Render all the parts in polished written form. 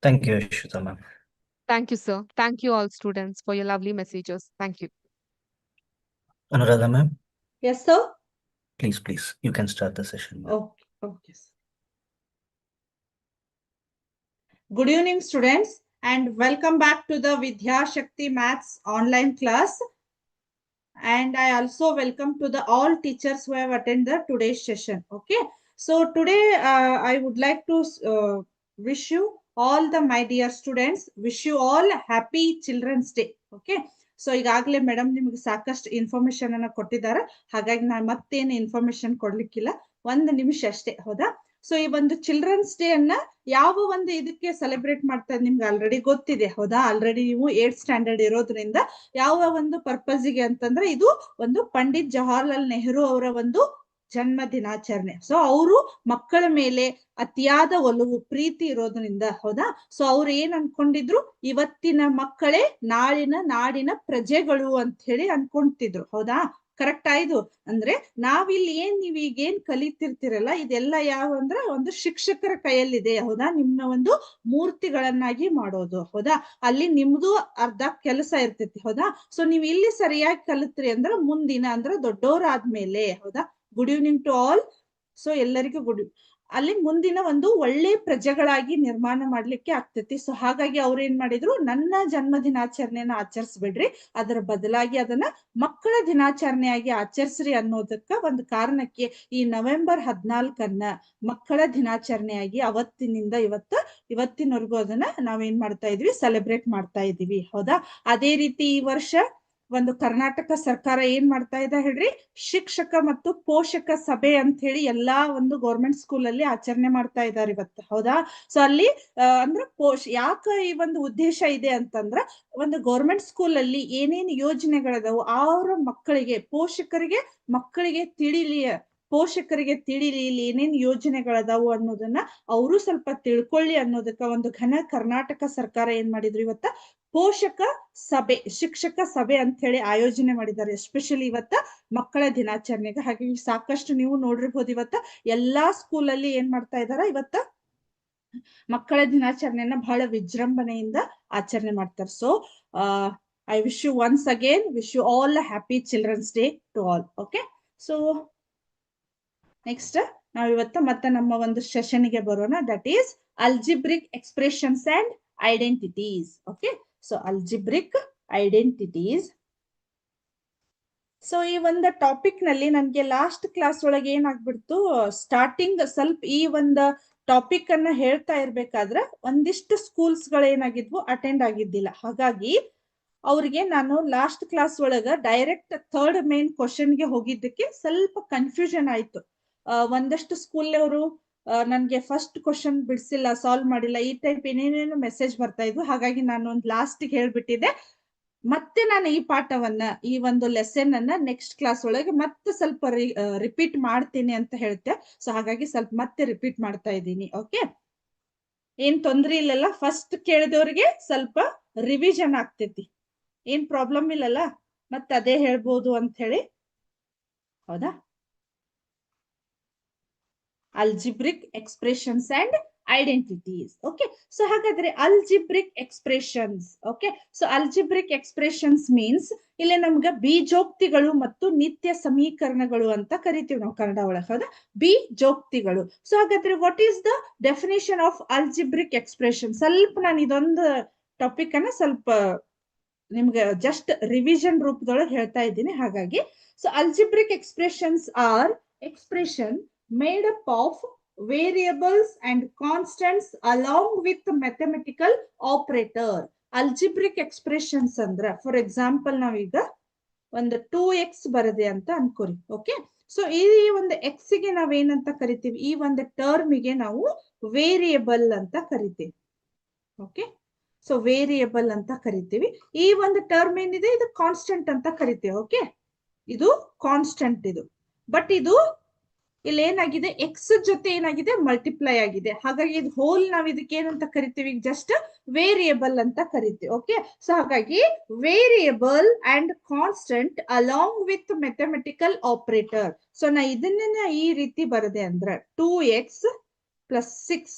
Thank you, Ishita ma'am. Thank you, sir. Thank you, all students, for your lovely messages. Thank you. Anuradha ma'am, Yes, sir. please, you can start the session, ma'am. Okay. Okay. Good evening, students, and welcome back to the Vidya Shakti Maths online class. And I also welcome to the all teachers who have attended today's session. Okay. So today I would like to wish you all the my dear students, wish you all happy Children's Day. Okay. So ಈಗಾಗಲೇ madam ನಿಮ್ಗೆ ಸಾಕಷ್ಟು information ಅನ್ನ ಕೊಟ್ಟಿದ್ದಾರೆ, ಹಾಗಾಗಿ ನಾನು ಮತ್ತೇನು information ಕೊಡ್ಲಿಕ್ಕಿಲ್ಲ, 1 ನಿಮಿಷ ಅಷ್ಟೇ. ಹೌದಾ? ಸೊ ಈ ಒಂದು ಚಿಲ್ಡ್ರನ್ಸ್ ಡೇ ಅನ್ನ ಯಾವ ಒಂದು ಇದಕ್ಕೆ ಸೆಲೆಬ್ರೇಟ್ ಮಾಡ್ತಾ ನಿಮ್ಗೆ ಆಲ್ರೆಡಿ ಗೊತ್ತಿದೆ. ಹೌದಾ? ಆಲ್ರೆಡಿ ನೀವು 8th ಸ್ಟ್ಯಾಂಡರ್ಡ್ ಇರೋದ್ರಿಂದ ಯಾವ ಒಂದು ಪರ್ಪಸ್ಗೆ ಅಂತಂದ್ರೆ ಇದು ಒಂದು ಪಂಡಿತ್ ಜವಾಹರ್ಲಾಲ್ ನೆಹರು ಅವರ ಒಂದು ಜನ್ಮ ದಿನಾಚರಣೆ. ಸೊ ಅವರು ಮಕ್ಕಳ ಮೇಲೆ ಅತಿಯಾದ ಒಲವು ಪ್ರೀತಿ ಇರೋದ್ರಿಂದ, ಹೌದಾ, ಸೊ ಅವ್ರು ಏನ್ ಅನ್ಕೊಂಡಿದ್ರು, ಇವತ್ತಿನ ಮಕ್ಕಳೇ ನಾಡಿನ ಪ್ರಜೆಗಳು ಅಂತ ಹೇಳಿ ಅನ್ಕೊಂತಿದ್ರು. ಹೌದಾ? ಕರೆಕ್ಟ್ ಆಯ್ತು. ಅಂದ್ರೆ ನಾವಿಲ್ಲಿ ನೀವ್ ಈಗ ಏನ್ ಕಲಿತಿರ್ತಿರಲ್ಲ, ಇದೆಲ್ಲ ಯಾವ ಅಂದ್ರೆ ಒಂದು ಶಿಕ್ಷಕರ ಕೈಯಲ್ಲಿದೆ. ಹೌದಾ? ನಿಮ್ನ ಒಂದು ಮೂರ್ತಿಗಳನ್ನಾಗಿ ಮಾಡೋದು. ಹೌದಾ? ಅಲ್ಲಿ ನಿಮ್ದು ಅರ್ಧ ಕೆಲಸ ಇರ್ತೈತಿ. ಹೌದಾ? ಸೊ ನೀವ್ ಇಲ್ಲಿ ಸರಿಯಾಗಿ ಕಲಿತ್ರಿ ಅಂದ್ರೆ ಮುಂದಿನ ಅಂದ್ರೆ ದೊಡ್ಡವರಾದ್ಮೇಲೆ, ಹೌದಾ, good evening to all. So ಎಲ್ಲರಿಗೂ ಗುಡ್, ಅಲ್ಲಿ ಮುಂದಿನ ಒಂದು ಒಳ್ಳೆ ಪ್ರಜೆಗಳಾಗಿ ನಿರ್ಮಾಣ ಮಾಡ್ಲಿಕ್ಕೆ ಆಗ್ತೈತಿ. ಸೊ ಹಾಗಾಗಿ ಅವ್ರು ಏನ್ ಮಾಡಿದ್ರು, ನನ್ನ ಜನ್ಮ ದಿನಾಚರಣೆನ ಆಚರಿಸ್ಬಿಡ್ರಿ, ಅದರ ಬದಲಾಗಿ ಅದನ್ನ ಮಕ್ಕಳ ದಿನಾಚರಣೆಯಾಗಿ ಆಚರಿಸ್ರಿ ಅನ್ನೋದಕ್ಕ ಒಂದು ಕಾರಣಕ್ಕೆ ಈ ನವೆಂಬರ್ 14 ಮಕ್ಕಳ ದಿನಾಚರಣೆಯಾಗಿ ಅವತ್ತಿನಿಂದ ಇವತ್ತಿನವರೆಗೂ ಅದನ್ನ ನಾವೇನ್ ಮಾಡ್ತಾ ಇದೀವಿ, ಸೆಲೆಬ್ರೇಟ್ ಮಾಡ್ತಾ ಇದೀವಿ. ಹೌದಾ? ಅದೇ ರೀತಿ ಈ ವರ್ಷ ಒಂದು ಕರ್ನಾಟಕ ಸರ್ಕಾರ ಏನ್ ಮಾಡ್ತಾ ಇದೆ ಹೇಳ್ರಿ, ಶಿಕ್ಷಕ ಮತ್ತು ಪೋಷಕ ಸಭೆ ಅಂತ ಹೇಳಿ ಎಲ್ಲಾ ಒಂದು ಗೌರ್ಮೆಂಟ್ ಸ್ಕೂಲ್ ಅಲ್ಲಿ ಆಚರಣೆ ಮಾಡ್ತಾ ಇದ್ದಾರೆ ಇವತ್ತು. ಹೌದಾ? ಸೊ ಅಲ್ಲಿ ಅಂದ್ರೆ ಯಾಕ ಈ ಒಂದು ಉದ್ದೇಶ ಇದೆ ಅಂತಂದ್ರ, ಒಂದು ಗೌರ್ಮೆಂಟ್ ಸ್ಕೂಲ್ ಅಲ್ಲಿ ಏನೇನು ಯೋಜನೆಗಳದಾವು ಅವ್ರ ಮಕ್ಕಳಿಗೆ, ಮಕ್ಕಳಿಗೆ ಪೋಷಕರಿಗೆ ತಿಳಿಲಿ ಇಲ್ಲಿ ಏನೇನ್ ಯೋಜನೆಗಳದಾವು ಅನ್ನೋದನ್ನ ಅವರು ಸ್ವಲ್ಪ ತಿಳ್ಕೊಳ್ಳಿ ಅನ್ನೋದಕ್ಕ ಒಂದು ಘನ ಕರ್ನಾಟಕ ಸರ್ಕಾರ ಏನ್ ಮಾಡಿದ್ರು, ಇವತ್ತ ಪೋಷಕ ಸಭೆ, ಶಿಕ್ಷಕ ಸಭೆ ಅಂತ ಹೇಳಿ ಆಯೋಜನೆ ಮಾಡಿದ್ದಾರೆ, ಎಸ್ಪೆಷಲಿ ಇವತ್ತ ಮಕ್ಕಳ ದಿನಾಚರಣೆಗೆ. ಹಾಗಾಗಿ ಸಾಕಷ್ಟು ನೀವು ನೋಡಿರ್ಬೋದು, ಇವತ್ತ ಎಲ್ಲಾ ಸ್ಕೂಲ್ ಅಲ್ಲಿ ಏನ್ ಮಾಡ್ತಾ ಇದಾರ, ಇವತ್ತ ಮಕ್ಕಳ ದಿನಾಚರಣೆಯನ್ನ ಬಹಳ ವಿಜೃಂಭಣೆಯಿಂದ ಆಚರಣೆ ಮಾಡ್ತಾರೆ. So I wish you once again, wish you all happy children's day to all. Okay. So next ನಾವು ಇವತ್ತು ಮತ್ತೆ ನಮ್ಮ ಒಂದು ಸೆಷನ್ಗೆ ಬರೋಣ, that is algebraic expressions and identities. Okay. So algebraic identities. So ಈ ಒಂದು ಟಾಪಿಕ್ ನಲ್ಲಿ ನನ್ಗೆ ಲಾಸ್ಟ್ ಕ್ಲಾಸ್ ಒಳಗೆ ಏನಾಗ್ಬಿಡ್ತು, ಸ್ಟಾರ್ಟಿಂಗ್ ಸ್ವಲ್ಪ ಈ ಒಂದು ಟಾಪಿಕ್ ಅನ್ನ ಹೇಳ್ತಾ ಇರ್ಬೇಕಾದ್ರೆ ಒಂದಿಷ್ಟು ಸ್ಕೂಲ್ಸ್ ಗಳೇನಾಗಿದ್ವು, ಅಟೆಂಡ್ ಆಗಿದ್ದಿಲ್ಲ. ಹಾಗಾಗಿ ಅವ್ರಿಗೆ ನಾನು ಲಾಸ್ಟ್ ಕ್ಲಾಸ್ ಒಳಗ ಡೈರೆಕ್ಟ್ 3rd ಮೇನ್ ಕ್ವಶನ್ಗೆ ಹೋಗಿದ್ದಕ್ಕೆ ಸ್ವಲ್ಪ ಕನ್ಫ್ಯೂಷನ್ ಆಯ್ತು. ಒಂದಷ್ಟು ಸ್ಕೂಲ್ ಅವರು ನನ್ಗೆ ಫಸ್ಟ್ ಕ್ವಶನ್ ಬಿಡಿಸಿಲ್ಲ, ಸಾಲ್ವ್ ಮಾಡಿಲ್ಲ, ಈ ಟೈಪ್ ಏನೇನೇನು ಮೆಸೇಜ್ ಬರ್ತಾ ಇದ್ವು. ಹಾಗಾಗಿ ನಾನು ಒಂದು ಲಾಸ್ಟ್ಗೆ ಹೇಳ್ಬಿಟ್ಟಿದ್ದೆ, ಮತ್ತೆ ನಾನು ಈ ಪಾಠವನ್ನ, ಈ ಒಂದು ಲೆಸನ್ ಅನ್ನ ನೆಕ್ಸ್ಟ್ ಕ್ಲಾಸ್ ಒಳಗೆ ಮತ್ತೆ ಸ್ವಲ್ಪ ರಿಪೀಟ್ ಮಾಡ್ತೀನಿ ಅಂತ ಹೇಳ್ತೆ. ಸೊ ಹಾಗಾಗಿ ಸ್ವಲ್ಪ ಮತ್ತೆ ರಿಪೀಟ್ ಮಾಡ್ತಾ ಇದ್ದೀನಿ. ಓಕೆ, ಏನ್ ತೊಂದ್ರೆ ಇಲ್ಲಲ್ಲ, ಫಸ್ಟ್ ಕೇಳಿದವ್ರಿಗೆ ಸ್ವಲ್ಪ ರಿವಿಷನ್ ಆಗ್ತೈತಿ, ಏನ್ ಪ್ರಾಬ್ಲಮ್ ಇಲ್ಲಲ್ಲ, ಮತ್ತೆ ಅದೇ ಹೇಳ್ಬೋದು ಅಂತ ಹೇಳಿ. ಹೌದಾ? Algebraic expressions and identities. Okay. So ಹಾಗಾದ್ರೆ algebraic expressions. Okay. So algebraic expressions means ಇಲ್ಲಿ ನಮ್ಗ ಬೀಜೋಕ್ತಿಗಳು ಮತ್ತು ನಿತ್ಯ ಸಮೀಕರಣಗಳು ಅಂತ ಕರಿತೀವಿ ನಾವು ಕನ್ನಡ ಒಳಗೆ. ಹೌದಾ? ಬೀಜೋಕ್ತಿಗಳು. ಸೊ ಹಾಗಾದ್ರೆ what is the definition of algebraic expression? ಸ್ವಲ್ಪ ನಾನು ಇದೊಂದು ಟಾಪಿಕ್ ಅನ್ನ ಸ್ವಲ್ಪ ನಿಮ್ಗೆ ಜಸ್ಟ್ ರಿವಿಷನ್ ರೂಪದೊಳಗೆ ಹೇಳ್ತಾ ಇದ್ದೀನಿ. ಹಾಗಾಗಿ so algebraic expressions are expression made up of variables and constants along with mathematical operator. Algebraic expressions ಅಂದ್ರೆ ಫಾರ್ ಎಕ್ಸಾಂಪಲ್ ನಾವೀಗ ಒಂದು 2x ಬರದೆ ಅಂತ ಅನ್ಕೋರಿ. ಓಕೆ. ಸೊ ಈ ಒಂದು ಎಕ್ಸ್ ಗೆ ನಾವೇನಂತ ಕರಿತೀವಿ, ಈ ಒಂದು ಟರ್ಮಿಗೆ ನಾವು ವೇರಿಯಬಲ್ ಅಂತ ಕರಿತೀವಿ. ಓಕೆ. ಸೊ ವೇರಿಯಬಲ್ ಅಂತ ಕರಿತೀವಿ. ಈ ಒಂದು ಟರ್ಮ್ ಏನಿದೆ ಇದು ಕಾನ್ಸ್ಟೆಂಟ್ ಅಂತ ಕರಿತೀವಿ. ಓಕೆ. ಇದು ಕಾನ್ಸ್ಟೆಂಟ್ ಇದು. ಬಟ್ ಇದು ಇಲ್ಲಿ ಏನಾಗಿದೆ, ಎಕ್ಸ್ ಜೊತೆ ಏನಾಗಿದೆ, ಮಲ್ಟಿಪ್ಲೈ ಆಗಿದೆ. ಹಾಗಾಗಿ ಇದು ಹೋಲ್ ನಾವ್ ಇದಕ್ಕೆ ಏನಂತ ಕರಿತೀವಿ, ಜಸ್ಟ್ ವೇರಿಯಬಲ್ ಅಂತ ಕರಿತೀವಿ. ಓಕೆ. ಸೊ ಹಾಗಾಗಿ variable and constant along with mathematical operator. So ನಾ ಇದನ್ನ ಈ ರೀತಿ ಬರದೆ ಅಂದ್ರೆ 2x + 6.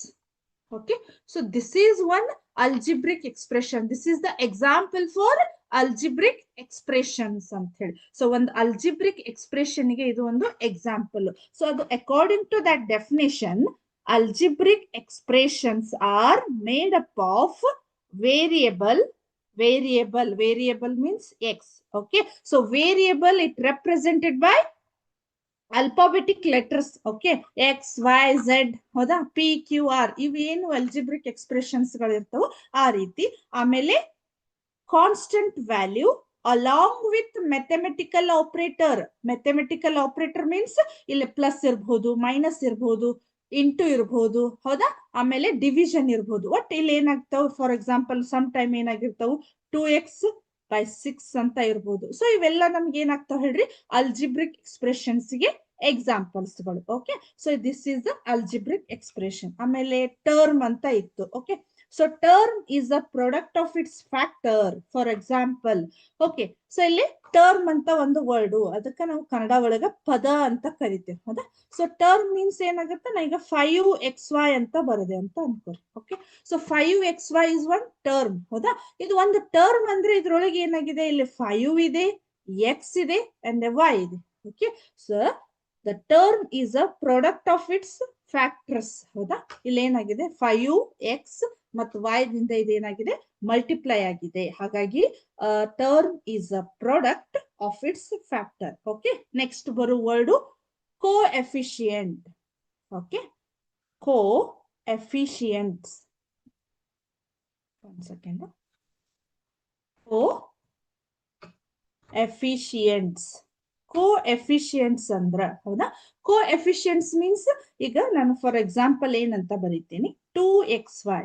Okay, so this is one algebraic expression. This is the example for algebraic expressions ಅಂತ ಹೇಳಿ. So ಒಂದು algebraic expression ಗೆ ಇದು ಒಂದು example. So ಅದು according to that definition, algebraic expressions are made up of variable means x. Okay, so variable it represented by alphabetic letters. Okay, x y z ಹೌದಾ, p q r ಇವೇನು algebraic expressions ಗಳು ಇರ್ತವೋ ಆ ರೀತಿ. ಆಮೇಲೆ constant value along with mathematical operator means ಇಲ್ಲಿ plus ಇರಬಹುದು, minus ಇರಬಹುದು, into ಇರಬಹುದು, ಹೌದಾ. ಆಮೇಲೆ ಡಿವಿಷನ್ ಇರಬಹುದು. ಒಟ್ ಇಲ್ಲಿ ಏನಾಗ್ತಾವ, ಫಾರ್ ಎಕ್ಸಾಂಪಲ್ ಸಮ್ ಟೈಮ್ ಏನಾಗಿರ್ತಾವು 2x/6 ಅಂತ ಇರಬಹುದು. ಸೊ ಇವೆಲ್ಲ ನಮ್ಗೆ ಏನಾಗ್ತಾವ ಹೇಳ್ರಿ, ಅಲ್ಜಿಬ್ರಿಕ್ ಎಕ್ಸ್ಪ್ರೆಷನ್ಸ್ ಗೆ ಎಕ್ಸಾಂಪಲ್ಸ್ ಗಳು. Okay, so this is the algebraic expression. ಆಮೇಲೆ ಟರ್ಮ್ ಅಂತ ಇತ್ತು. Okay, so term is a product of its factor. For example, okay, so ಇಲ್ಲಿ ಟರ್ಮ್ ಅಂತ ಒಂದು ವರ್ಡ್, ಅದಕ್ಕೆ ನಾವು ಕನ್ನಡ ಒಳಗ ಪದ ಅಂತ ಕರಿತೇವೆ, ಹೌದಾ. ಸೊ ಟರ್ಮ್ ಮೀನ್ಸ್ ಏನಾಗುತ್ತೆ, ನಾ ಈಗ 5xy ಅಂತ ಬರದೆ ಅಂತ ಅನ್ಕೋರಿ. Okay, so 5xy is one term, ಹೌದಾ. ಇದು ಒಂದು ಟರ್ಮ್ ಅಂದ್ರೆ ಇದ್ರೊಳಗೆ ಏನಾಗಿದೆ, ಇಲ್ಲಿ 5 ಇದೆ, x ಇದೆ ಅಂಡ್ y ಇದೆ. Okay, so the term is a product of it's factors, ಹೌದಾ. ಇಲ್ಲಿ ಏನಾಗಿದೆ 5x ಮತ್ತು y ದಿಂದ ಇದೇನಾಗಿದೆ ಮಲ್ಟಿಪ್ಲೈ ಆಗಿದೆ. ಹಾಗಾಗಿ term is a product of its factor. Okay, next ಬರೋ ವರ್ಡ್ ಕೋಎಫಿಷಿಯಂಟ್. Okay, coefficients. ಒಂದು ಸೆಕೆಂಡ್. ಕೋಎಫಿಷಿಯಂಟ್ಸ್ ಅಂದ್ರ, ಹೌದಾ. ಕೋಎಫಿಷಿಯಂಟ್ಸ್ ಮೀನ್ಸ್ ಈಗ ನಾನು ಫಾರ್ ಎಕ್ಸಾಂಪಲ್ ಏನಂತ ಬರೀತೀನಿ, 2xy.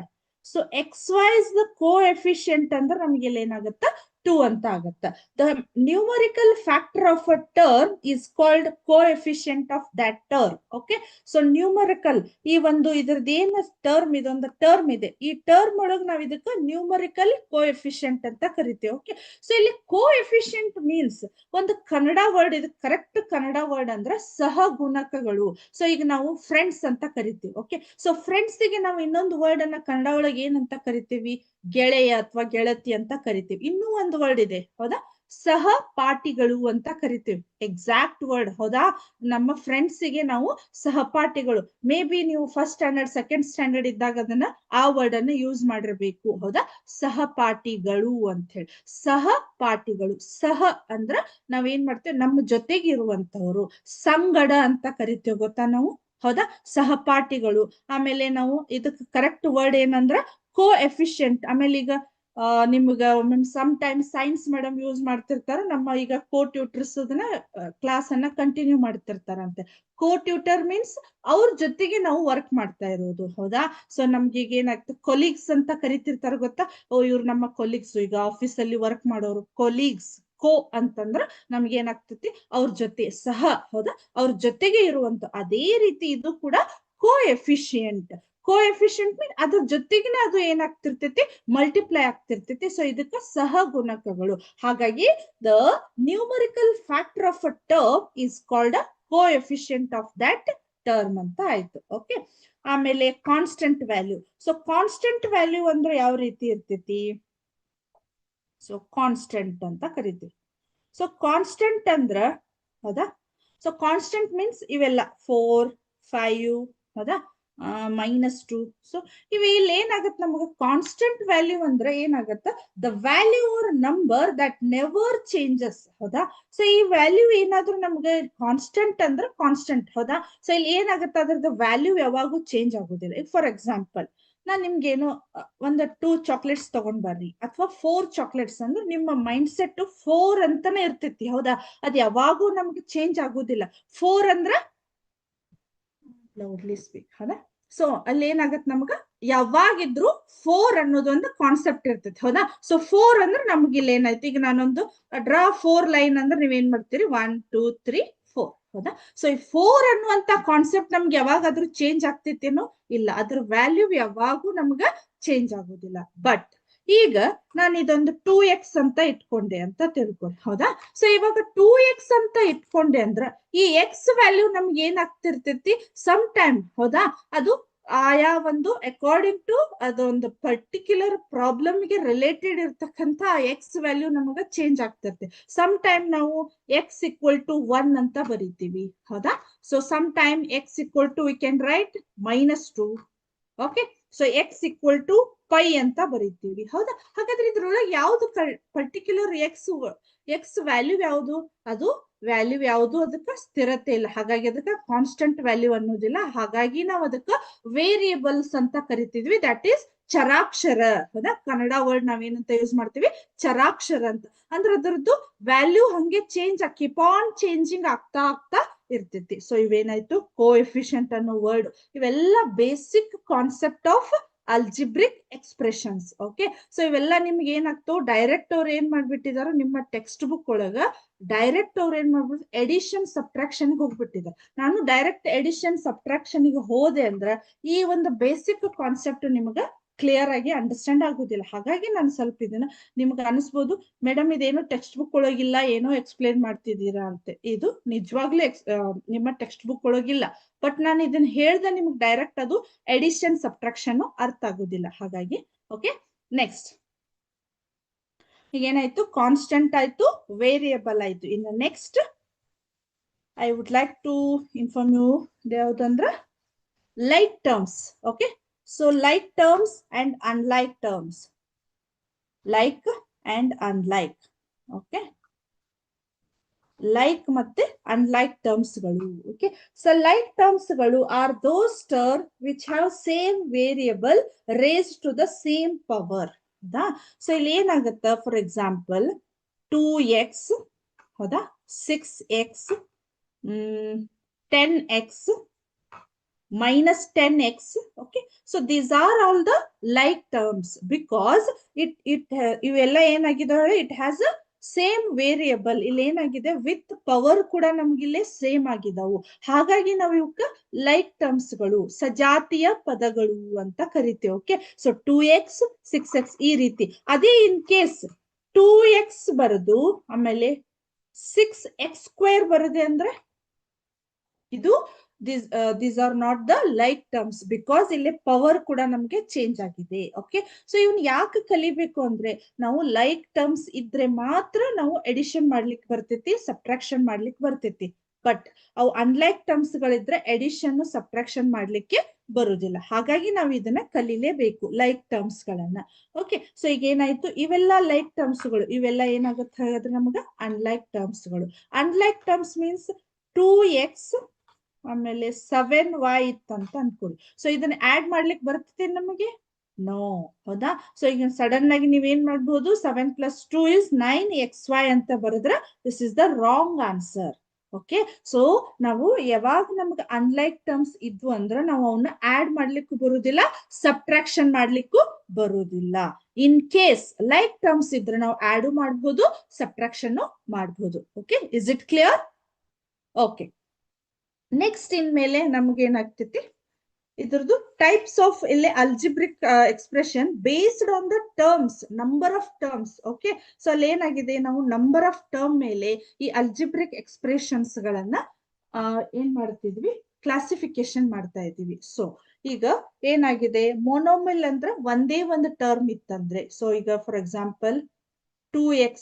So xy is the coefficient ಅಂದ್ರೆ ನಮಗೆ ಇಲ್ಲಿ ಏನಾಗುತ್ತ 2 ಅಂತ ಆಗುತ್ತ. The numerical factor of a term is called coefficient of that term. Okay, so numerical ಈ ಒಂದು ಇದ್ರದ್ದು ಏನು ಟರ್ಮ್, ಇದೊಂದು ಟರ್ಮ್ ಇದೆ, ಈ ಟರ್ಮ್ ಒಳಗೆ ನಾವು ಇದಕ್ಕೆ ನ್ಯೂಮರಿಕಲ್ ಕೋಎಫಿಷಿಯಂಟ್ ಅಂತ ಕರಿತೇವೆ. ಓಕೆ, ಸೊ ಇಲ್ಲಿ ಕೋಎಫಿಷಿಯಂಟ್ ಮೀನ್ಸ್ ಒಂದು ಕನ್ನಡ ವರ್ಡ್, ಇದು ಕರೆಕ್ಟ್ ಕನ್ನಡ ವರ್ಡ್ ಅಂದ್ರೆ ಸಹಗುಣಕಗಳು. ಸೊ ಈಗ ನಾವು ಫ್ರೆಂಡ್ಸ್ ಅಂತ ಕರಿತೀವಿ. ಓಕೆ, ಸೊ ಫ್ರೆಂಡ್ಸ್ ಗೆ ನಾವು ಇನ್ನೊಂದು ವರ್ಡ್ ಅನ್ನ ಕನ್ನಡ ಒಳಗೆ ಏನಂತ ಕರಿತೀವಿ, ಗೆಳೆಯ ಅಥವಾ ಗೆಳತಿ ಅಂತ ಕರಿತೀವಿ. ಇನ್ನೂ ಒಂದು ವರ್ಡ್ ಇದೆ, ಹೌದಾ, ಸಹಪಾಠಿಗಳು ಅಂತ ಕರಿತೀವಿ. ಎಕ್ಸಾಕ್ಟ್ ವರ್ಡ್, ಹೌದಾ. ನಮ್ಮ ಫ್ರೆಂಡ್ಸ್ ಗೆ ನಾವು ಸಹಪಾಠಿಗಳು, ಮೇ ಬಿ ನೀವು ಫಸ್ಟ್ ಸ್ಟ್ಯಾಂಡರ್ಡ್ ಸೆಕೆಂಡ್ ಸ್ಟ್ಯಾಂಡರ್ಡ್ ಇದ್ದಾಗ ಅದನ್ನ ಆ ವರ್ಡ್ ಅನ್ನ ಯೂಸ್ ಮಾಡಿರ್ಬೇಕು, ಹೌದಾ. ಸಹಪಾಠಿಗಳು ಅಂತ ಹೇಳಿ, ಸಹಪಾಠಿಗಳು. ಸಹ ಅಂದ್ರ ನಾವೇನ್ ಮಾಡ್ತೇವೆ, ನಮ್ಮ ಜೊತೆಗೆ ಇರುವಂತವ್ರು, ಸಂಗಡ ಅಂತ ಕರಿತೇವೆ, ಗೊತ್ತಾ ನಾವು, ಹೌದಾ. ಸಹಪಾಠಿಗಳು. ಆಮೇಲೆ ನಾವು ಇದಕ್ಕೆ ಕರೆಕ್ಟ್ ವರ್ಡ್ ಏನಂದ್ರ ಕೋಎಫಿಷಿಯಂಟ್. ಆಮೇಲೆ ಈಗ ನಿಮ್ಗ some time science madam use ಮಾಡ್ತಿರ್ತಾರ, ನಮ್ಮ ಈಗ ಕೋ ಟ್ಯೂಟರ್ಸ್ ಅದನ್ನ ಕ್ಲಾಸ್ ಅನ್ನ ಕಂಟಿನ್ಯೂ ಮಾಡ್ತಿರ್ತಾರಂತೆ. ಕೋ ಟ್ಯೂಟರ್ ಮೀನ್ಸ್ ಅವ್ರ ಜೊತೆಗೆ ನಾವು ವರ್ಕ್ ಮಾಡ್ತಾ ಇರೋದು, ಹೌದಾ. ಸೊ ನಮ್ಗೆ ಈಗ ಏನಾಗ್ತದೆ, ಕೊಲೀಗ್ಸ್ ಅಂತ ಕರಿತಿರ್ತಾರ, ಗೊತ್ತಾ. ಓ ಇವ್ರು ನಮ್ಮ ಕೊಲೀಗ್ಸ್, ಈಗ ಆಫೀಸ್ ಅಲ್ಲಿ ವರ್ಕ್ ಮಾಡೋರು ಕೊಲೀಗ್ಸ್. ಕೋ ಅಂತಂದ್ರ ನಮ್ಗೆ ಏನಾಗ್ತತಿ, ಅವ್ರ ಜೊತೆ, ಸಹ, ಹೌದಾ, ಅವ್ರ ಜೊತೆಗೆ ಇರುವಂತ. ಅದೇ ರೀತಿ ಇದು ಕೂಡ ಕೋಎಫಿಷಿಯಂಟ್. ಕೋಎಫಿಷಿಯಂಟ್ ಮೀನ್ ಅದ್ರ ಜೊತೆಗಿನ ಅದು ಏನಾಗ್ತಿರ್ತೈತಿ, ಮಲ್ಟಿಪ್ಲೈ ಆಗ್ತಿರ್ತೈತಿ. ಸೊ ಇದಕ್ಕೆ ಸಹಗುಣಕಗಳು. ಹಾಗಾಗಿ the numerical factor of a term is called a coefficient of that term ಅಂತ ಆಯ್ತು. ಓಕೆ, ಆಮೇಲೆ constant value. So constant value ಅಂದ್ರೆ ಯಾವ ರೀತಿ ಇರ್ತೈತಿ, ಸೊ ಕಾನ್ಸ್ಟೆಂಟ್ ಅಂತ ಕರಿತೀವಿ. ಸೊ ಕಾನ್ಸ್ಟೆಂಟ್ ಅಂದ್ರ, ಹೌದಾ. ಸೊ ಕಾನ್ಸ್ಟೆಂಟ್ ಮೀನ್ಸ್ ಇವೆಲ್ಲ 4, 5, ಹೌದಾ, -2. ಸೊ ಇವೆ ಇಲ್ಲಿ ಏನಾಗತ್ತೆ, ನಮಗೆ ಕಾನ್ಸ್ಟೆಂಟ್ ವ್ಯಾಲ್ಯೂ ಅಂದ್ರೆ ಏನಾಗತ್ತ, the value are number that never changes, ಹೌದಾ. ಸೊ ಈ ವ್ಯಾಲ್ಯೂ ಏನಾದ್ರೂ ನಮ್ಗೆ ಕಾನ್ಸ್ಟೆಂಟ್ ಅಂದ್ರೆ ಕಾನ್ಸ್ಟೆಂಟ್, ಹೌದಾ. ಸೊ ಇಲ್ಲಿ ಏನಾಗತ್ತೆ, ಅದ್ರದ್ದು ವ್ಯಾಲ್ಯೂ ಯಾವಾಗೂ ಚೇಂಜ್ ಆಗೋದಿಲ್ಲ. ಈಗ ಫಾರ್ ಎಕ್ಸಾಂಪಲ್ ನಾನ್ ನಿಮ್ಗೇನು ಒಂದು 2 ಚಾಕ್ಲೇಟ್ಸ್ ತಗೊಂಡ್ ಬರ್ರಿ, ಅಥವಾ 4 ಚಾಕ್ಲೇಟ್ಸ್ ಅಂದ್ರೆ ನಿಮ್ಮ ಮೈಂಡ್ ಸೆಟ್ 4 ಅಂತಾನೆ ಇರ್ತೈತಿ, ಹೌದಾ. ಅದ್ ಯಾವಾಗೂ ನಮ್ಗೆ ಚೇಂಜ್ ಆಗೋದಿಲ್ಲ. 4 ಅಂದ್ರ ಲೌಡ್ಲಿ ಸ್ಪೀಕ್, ಹೌದಾ. ಸೊ ಅಲ್ಲಿ ಏನಾಗತ್, ನಮ್ಗ ಯಾವಾಗಿದ್ರು 4 ಅನ್ನೋದು ಒಂದು ಕಾನ್ಸೆಪ್ಟ್ ಇರ್ತೈತಿ, ಹೌದಾ. ಸೊ 4 ಅಂದ್ರೆ ನಮ್ಗೆ ಇಲ್ಲಿ ಏನಾಯ್ತು, ಈಗ ನಾನೊಂದು ಡ್ರಾ 4 ಲೈನ್ ಅಂದ್ರೆ ನೀವೇನ್ ಮಾಡ್ತೀರಿ, 1 2 3 4, ಹೌದಾ. ಸೊ ಈ 4 ಅನ್ನುವಂತ ಕಾನ್ಸೆಪ್ಟ್ ನಮ್ಗೆ ಯಾವಾಗಾದ್ರೂ ಚೇಂಜ್ ಆಗ್ತೈತೇನೋ ಇಲ್ಲ, ಅದ್ರ ವ್ಯಾಲ್ಯೂ ಯಾವಾಗೂ ನಮ್ಗ ಚೇಂಜ್ ಆಗೋದಿಲ್ಲ. ಬಟ್ ಈಗ ನಾನು ಇದೊಂದು 2x ಅಂತ ಇಟ್ಕೊಂಡೆ ಅಂತ ತಿಳ್ಕೊಳ್ಳಿ, ಹೌದಾ. ಸೊ ಇವಾಗ 2x ಅಂತ ಇಟ್ಕೊಂಡೆ ಅಂದ್ರ ಈ x ವ್ಯಾಲ್ಯೂ ನಮ್ಗೆ ಏನಾಗ್ತಿರ್ತೈತಿ, ಸಮ್ ಟೈಮ್, ಹೌದಾ, ಅದು ಆಯಾ ಒಂದು ಅಕಾರ್ಡಿಂಗ್ ಟು ಅದೊಂದು ಪರ್ಟಿಕ್ಯುಲರ್ ಪ್ರಾಬ್ಲಮ್ಗೆ ರಿಲೇಟೆಡ್ ಇರ್ತಕ್ಕಂಥ ಎಕ್ಸ್ ವ್ಯಾಲ್ಯೂ ನಮಗ ಚೇಂಜ್ ಆಗ್ತಿರುತ್ತೆ. ಸಮ್ ಟೈಮ್ ನಾವು ಎಕ್ಸ್ ಈಕ್ವಲ್ ಟು 1 ಅಂತ ಬರಿತೀವಿ, ಹೌದಾ? So some time x equal to we can write -2. Okay, so x equal to pi ಅಂತ ಬರಿತೀವಿ, ಹೌದಾ? ಹಾಗಾದ್ರೆ ಇದ್ರೊಳಗೆ ಯಾವ್ದು ಪರ್ಟಿಕ್ಯುಲರ್ ಎಕ್ಸ್ ವ್ಯಾಲ್ಯೂ ಯಾವುದು? ಅದು ವ್ಯಾಲ್ಯೂ ಯಾವುದು ಅದಕ್ಕೆ ಸ್ಥಿರತೆ ಇಲ್ಲ, ಹಾಗಾಗಿ ಅದಕ್ಕೆ ಕಾನ್ಸ್ಟಂಟ್ ವ್ಯಾಲ್ಯೂ ಅನ್ನೋದಿಲ್ಲ. ಹಾಗಾಗಿ ನಾವು ಅದಕ್ಕೆ ವೇರಿಯೇಬಲ್ಸ್ ಅಂತ ಕರಿತಿದ್ವಿ, ದಟ್ ಈಸ್ ಚರಾಕ್ಷರ, ಹೌದಾ? ಕನ್ನಡ ವರ್ಡ್ ನಾವೇನಂತ ಯೂಸ್ ಮಾಡ್ತೀವಿ? ಚರಾಕ್ಷರ ಅಂತ. ಅಂದ್ರೆ ಅದರದ್ದು ವ್ಯಾಲ್ಯೂ ಹಂಗೆ ಚೇಂಜ್ ಕೀಪ್ ಆನ್ ಚೇಂಜಿಂಗ್ ಆಗ್ತಾ ಆಗ್ತಾ ಇರ್ತೈತಿ. ಸೊ ಇವೇನಾಯ್ತು? ಕೋಎಫಿಷಿಯಂಟ್ ಅನ್ನೋ ವರ್ಡ್. ಇವೆಲ್ಲ basic concept of algebraic expressions. Okay, so ಇವೆಲ್ಲ ನಿಮ್ಗೆ ಏನಾಗ್ತಾವ? ಡೈರೆಕ್ಟ್ ಅವ್ರು ಏನ್ ಮಾಡ್ಬಿಟ್ಟಿದಾರೋ ನಿಮ್ಮ ಟೆಕ್ಸ್ಟ್ ಬುಕ್ ಒಳಗ ಡೈರೆಕ್ಟ್ ಅವ್ರು ಏನ್ ಮಾಡ್ಬಿಟ್ಟು ಎಡಿಷನ್ ಸಬ್ಟ್ರಾಕ್ಷನ್ ಹೋಗ್ಬಿಟ್ಟಿದ್ದಾರೆ. ನಾನು ಡೈರೆಕ್ಟ್ ಎಡಿಷನ್ ಸಬ್ಟ್ರಾಕ್ಷನ್ ಗೆ ಹೋದೆ ಅಂದ್ರೆ ಈ ಒಂದು ಬೇಸಿಕ್ ಕಾನ್ಸೆಪ್ಟ್ ನಿಮ್ಗ ಕ್ಲಿಯರ್ ಆಗಿ ಅಂಡರ್ಸ್ಟ್ಯಾಂಡ್ ಆಗುದಿಲ್ಲ. ಹಾಗಾಗಿ ನಾನು ಸ್ವಲ್ಪ ಇದನ್ನ ನಿಮ್ಗೆ ಅನಿಸ್ಬೋದು, ಮೇಡಮ್ ಇದೇನು ಟೆಕ್ಸ್ಟ್ ಬುಕ್ ಒಳಗಿಲ್ಲ, ಏನೋ ಎಕ್ಸ್ಪ್ಲೇನ್ ಮಾಡ್ತಿದ್ದೀರಾ ಅಂತ. ಇದು ನಿಜವಾಗ್ಲೂ ನಿಮ್ಮ ಟೆಕ್ಸ್ಟ್ ಬುಕ್ ಒಳಗಿಲ್ಲ. ಬಟ್ ನಾನು ಇದನ್ನ ಹೇಳ್ದೆ ನಿಮ್ಗೆ ಡೈರೆಕ್ಟ್ ಅದು ಎಡಿಷನ್ ಸಬ್ಟ್ರಾಕ್ಷನ್ ಅರ್ಥ ಆಗುದಿಲ್ಲ. ಹಾಗಾಗಿ ಓಕೆ, ನೆಕ್ಸ್ಟ್ ಈಗ ಏನಾಯ್ತು? ಕಾನ್ಸ್ಟೆಂಟ್ ಆಯ್ತು, ವೇರಿಯಬಲ್ ಆಯ್ತು. ಇನ್ನು next I would like to inform you ಯಾವ್ದಂದ್ರ like terms. Okay, so like terms and unlike terms, like and unlike. Okay, like ಮತ್ತೆ unlike terms ಗಳು. Okay, so like terms ಗಳು are those terms which have same variable raised to the same power. ಹೌದಾ? So ಇಲ್ಲಿ ಏನಾಗುತ್ತೆ? For example 2x, ಹೌದಾ? 6x, 10x, -10x. Okay, so these are all the like terms because ಇವೆಲ್ಲ ಏನಾಗಿದಾವೆ? It has a same variable. ಇಲ್ಲಿ ಏನಾಗಿದೆ? With power ಕೂಡ ನಮ್ಗಿಲ್ಲೇ same ಆಗಿದಾವು. ಹಾಗಾಗಿ ನಾವು ಇವಕ್ಕ ಲೈಕ್ ಟರ್ಮ್ಸ್ ಗಳು, ಸಜಾತಿಯ ಪದಗಳು ಅಂತ ಕರಿತೇವೆ. ಓಕೆ, ಸೊ 2x, 6x ಈ ರೀತಿ. ಅದೇ ಇನ್ ಕೇಸ್ 2x ಬರದು ಆಮೇಲೆ 6x² ಬರದೆ ಅಂದ್ರೆ ಇದು these are not the like terms because ಇಲ್ಲಿ ಪವರ್ ಕೂಡ ನಮ್ಗೆ ಚೇಂಜ್ ಆಗಿದೆ. ಓಕೆ, ಸೊ ಇವನ್ ಯಾಕೆ ಕಲಿಬೇಕು ಅಂದ್ರೆ ನಾವು ಲೈಕ್ ಟರ್ಮ್ಸ್ ಇದ್ರೆ ಮಾತ್ರ ನಾವು ಎಡಿಷನ್ ಮಾಡ್ಲಿಕ್ಕೆ ಬರ್ತೈತಿ, ಸಬ್ಟ್ರಾಕ್ಷನ್ ಮಾಡ್ಲಿಕ್ಕೆ ಬರ್ತೈತಿ. ಬಟ್ ಅವು ಅನ್ಲೈಕ್ ಟರ್ಮ್ಸ್ ಗಳಿದ್ರೆ ಎಡಿಷನ್ ಸಬ್ಟ್ರಾಕ್ಷನ್ ಮಾಡ್ಲಿಕ್ಕೆ ಬರುದಿಲ್ಲ. ಹಾಗಾಗಿ ನಾವು ಇದನ್ನ ಕಲಿಲೇಬೇಕು, ಲೈಕ್ ಟರ್ಮ್ಸ್ ಗಳನ್ನ. ಓಕೆ, ಸೊ ಈಗ ಏನಾಯ್ತು? ಇವೆಲ್ಲ ಲೈಕ್ ಟರ್ಮ್ಸ್ ಗಳು, ಇವೆಲ್ಲ ಏನಾಗುತ್ತೆ ಹಾಗಾದ್ರೆ ನಮ್ಗ ಅನ್ಲೈಕ್ ಟರ್ಮ್ಸ್ ಗಳು. ಅನ್ಲೈಕ್ ಟರ್ಮ್ಸ್ ಮೀನ್ಸ್ 2x ಆಮೇಲೆ 7y ಇತ್ತಂತ ಅನ್ಕೊಳ್ಳಿ. ಸೊ ಇದನ್ನ ಆಡ್ ಮಾಡ್ಲಿಕ್ಕೆ ಬರ್ತದೆ ನಮಗೆ? ನೋ, ಹೌದಾ? ಸೊ ಈಗ ಸಡನ್ ಆಗಿ ನೀವೇನ್ ಮಾಡ್ಬೋದು? 7 + 2 = 9xy ಅಂತ ಬರೆದ್ರೆ this is the wrong answer. Okay, so ನಾವು ಯಾವಾಗ ನಮ್ಗೆ ಅನ್ಲೈಕ್ ಟರ್ಮ್ಸ್ ಇದ್ವು ಅಂದ್ರೆ ನಾವು ಅವನ್ನ ಆಡ್ ಮಾಡ್ಲಿಕ್ಕೂ ಬರುದಿಲ್ಲ, ಸಬ್ಟ್ರಾಕ್ಷನ್ ಮಾಡ್ಲಿಕ್ಕೂ ಬರುದಿಲ್ಲ. ಇನ್ ಕೇಸ್ ಲೈಕ್ ಟರ್ಮ್ಸ್ ಇದ್ರೆ ನಾವು ಆಡ್ ಮಾಡ್ಬೋದು, ಸಬ್ಟ್ರಾಕ್ಷನ್ ಮಾಡ್ಬೋದು. Okay, is it clear? Okay, next ಇನ್ ಮೇಲೆ ನಮ್ಗೆ ಏನಾಗ್ತೈತಿ? ಇದ್ರದ್ದು ಟೈಪ್ಸ್ ಆಫ್ ಇಲ್ಲಿ algebraic expression based on the terms, number of terms. Okay, so ಅಲ್ಲಿ ಏನಾಗಿದೆ? ನಾವು ನಂಬರ್ ಆಫ್ ಟರ್ಮ್ ಮೇಲೆ ಈ ಅಲ್ಜಿಬ್ರಿಕ್ ಎಕ್ಸ್ಪ್ರೆಷನ್ಸ್ ಗಳನ್ನ ಏನ್ ಮಾಡ್ತಿದ್ವಿ? ಕ್ಲಾಸಿಫಿಕೇಶನ್ ಮಾಡ್ತಾ ಇದೀವಿ. ಸೊ ಈಗ ಏನಾಗಿದೆ? ಮೊನೋಮಿಲ್ ಅಂದ್ರೆ ಒಂದೇ ಒಂದು ಟರ್ಮ್ ಇತ್ತಂದ್ರೆ, ಸೊ ಈಗ for example 2x,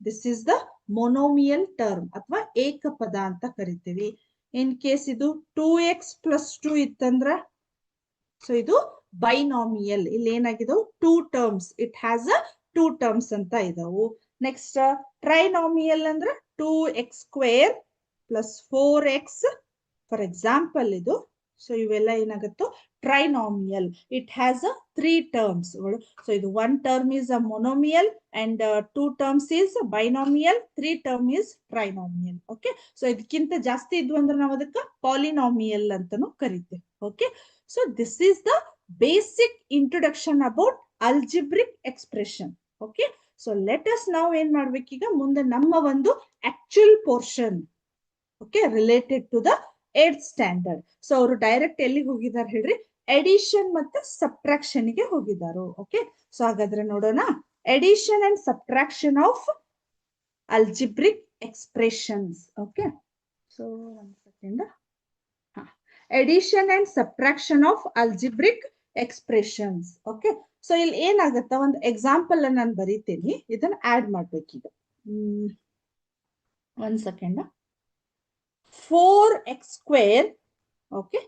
this is the monomial term ಅಥವಾ ಏಕಪದ ಅಂತ ಕರಿತೀವಿ. ಇನ್ ಕೇಸ್ ಇದು 2x + 2 ಇತ್ತಂದ್ರ ಸೊ ಇದು ಬೈನಾಮಿಯಲ್. ಇಲ್ಲಿ ಏನಾಗಿದವು? 2 terms, it has a 2 terms ಅಂತ ಇದಾವು. ನೆಕ್ಸ್ಟ್ ಟ್ರೈನಾಮಿಯಲ್ ಅಂದ್ರೆ 2x² + 4x. ಫಾರ್ ಎಕ್ಸಾಂಪಲ್ ಇದು. ಸೊ ಇವೆಲ್ಲ ಏನಾಗುತ್ತೋ trinomial. It has a 3 terms. So ಇದು 1 term is a monomial and 2 terms is binomial, 3 term is trinomial. Okay, so ಇದಕ್ಕಿಂತ ಜಾಸ್ತಿ ಇದ್ವು ಅಂದ್ರೆ ನಾವು ಅದಕ್ಕೆ ಪಾಲಿನಾಮಿಯಲ್ ಅಂತಾನು ಕರಿತೇವೆ. Okay, so this is the basic introduction about algebraic expression. Okay, so let us ನಾವು ಏನ್ ಮಾಡ್ಬೇಕೀಗ? ಮುಂದೆ ನಮ್ಮ ಒಂದು actual portion, okay, related to the 8th standard. So ಅವರು ಡೈರೆಕ್ಟ್ ಎಲ್ಲಿಗೆ ಹೋಗಿದ್ದಾರೆ ಹೇಳ್ರಿ? ಎಡಿಷನ್ ಮತ್ತೆ ಸಬ್ಟ್ರಾಕ್ಷನ್ ಗೆ ಹೋಗಿದ್ದಾರೆ. ಓಕೆ, ಸೊ ಹಾಗಾದ್ರೆ ನೋಡೋಣ addition and subtraction of algebraic expressions. Okay, so 1 second. Addition and subtraction of algebraic expressions. Okay, so ಇಲ್ಲಿ ಏನಾಗತ್ತ, ಒಂದು ಎಕ್ಸಾಂಪಲ್ ನಾನು ಬರೀತೀನಿ, ಇದನ್ನ ಆಡ್ ಮಾಡ್ಬೇಕೀಗ. 1 second. 4x square, okay,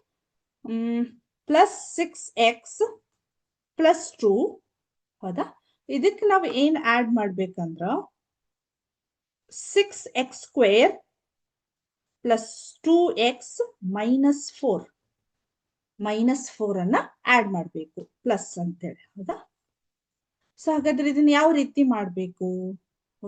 plus 6x plus 2, ಹೌದಾ? ಇದಕ್ಕೆ ನಾವು ಏನ್ ಆಡ್ ಮಾಡ್ಬೇಕಂದ್ರ 6x square plus 2x minus 4 ಅನ್ನ ಆಡ್ ಮಾಡ್ಬೇಕು, ಪ್ಲಸ್ ಅಂತೇಳಿ, ಹೌದಾ? ಸೊ ಹಾಗಾದ್ರೆ ಇದನ್ನ ಯಾವ ರೀತಿ ಮಾಡ್ಬೇಕು?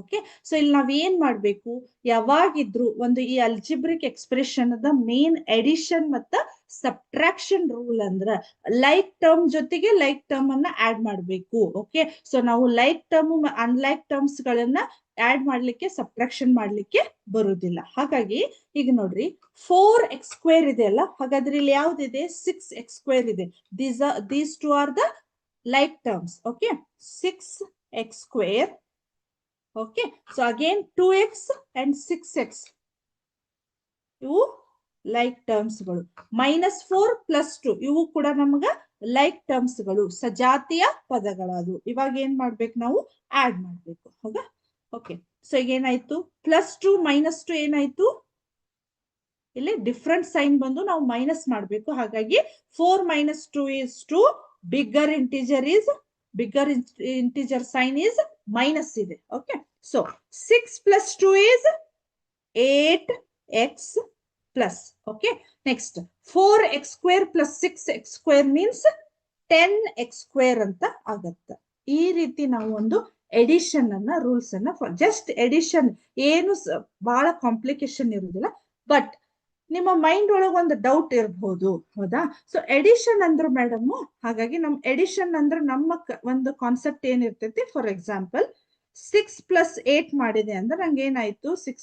ಓಕೆ, ಸೊ ಇಲ್ಲಿ ನಾವ್ ಏನ್ ಮಾಡ್ಬೇಕು, ಯಾವಾಗಿದ್ರು ಒಂದು ಈ algebraic expression the main edition ಮತ್ತ ಸಬ್ಟ್ರಾಕ್ಷನ್ ರೂಲ್ ಅಂದ್ರ ಲೈಕ್ ಟರ್ಮ್ ಜೊತೆಗೆ ಲೈಕ್ ಟರ್ಮ್ ಅನ್ನ ಆಡ್ ಮಾಡ್ಬೇಕು. ಓಕೆ, ಸೊ ನಾವು ಲೈಕ್ ಟರ್ಮ್ ಅನ್ಲೈಕ್ ಟರ್ಮ್ಸ್ ಗಳನ್ನ ಆಡ್ ಮಾಡ್ಲಿಕ್ಕೆ, ಸಬ್ಟ್ರಾಕ್ಷನ್ ಮಾಡ್ಲಿಕ್ಕೆ ಬರುದಿಲ್ಲ. ಹಾಗಾಗಿ ಈಗ ನೋಡ್ರಿ, 4x ಸ್ಕ್ವೇರ್ ಇದೆ ಅಲ್ಲ, ಹಾಗಾದ್ರೆ ಇಲ್ಲಿ ಯಾವ್ದಿದೆ, 6x ಸ್ಕ್ವೇರ್ ಇದೆ. These two are the like terms. Okay, 6x square. Okay, so again 2x and 6x, ಇವು ಲೈಕ್ ಟರ್ಮ್ಸ್ ಗಳು. -4 + 2 ಇವು ಕೂಡ ನಮ್ಗ ಲೈಕ್ ಟರ್ಮ್ಸ್ ಗಳು, ಸಜಾತಿಯ ಪದಗಳದು. ಇವಾಗ ಏನ್ ಮಾಡ್ಬೇಕು, ನಾವು ಆಡ್ ಮಾಡ್ಬೇಕು, ಹೌದಾ? ಓಕೆ, ಸೊ ಈಗ ಏನಾಯ್ತು, +2 -2 ಏನಾಯ್ತು, ಇಲ್ಲಿ ಡಿಫ್ರೆಂಟ್ ಸೈನ್ ಬಂದು ನಾವು ಮೈನಸ್ ಮಾಡ್ಬೇಕು. ಹಾಗಾಗಿ 4 - 2 is 2. Bigger integer sign is minus ಇದೆ. Okay, so 6 + 2 is 8x plus. Okay, next 4x square plus 6x square means 10x square ಅಂತ ಆಗತ್ತೆ. ಈ ರೀತಿ ನಾವು ಒಂದು ಎಡಿಷನ್ ಅನ್ನ, ರೂಲ್ಸ್ ಅನ್ನ, ಜಸ್ಟ್ ಎಡಿಷನ್, ಏನು ಬಹಳ ಕಾಂಪ್ಲಿಕೇಶನ್ ಇರುವುದಿಲ್ಲ. ಬಟ್ ನಿಮ್ಮ ಮೈಂಡ್ ಒಳಗೆ ಒಂದು ಡೌಟ್ ಇರಬಹುದು, ಹೌದಾ? ಸೊ ಎಡಿಷನ್ ಅಂದ್ರು ಮೇಡಮ್, ಹಾಗಾಗಿ ನಮ್ ಎಡಿಷನ್ ಅಂದ್ರೆ ನಮ್ಮ ಒಂದು ಕಾನ್ಸೆಪ್ಟ್ ಏನಿರ್ತೈತಿ. ಫಾರ್ ಎಕ್ಸಾಂಪಲ್ 6 + 8 ಮಾಡಿದೆ ಅಂದ್ರೆ ನಂಗೆ ಏನಾಯ್ತು, 6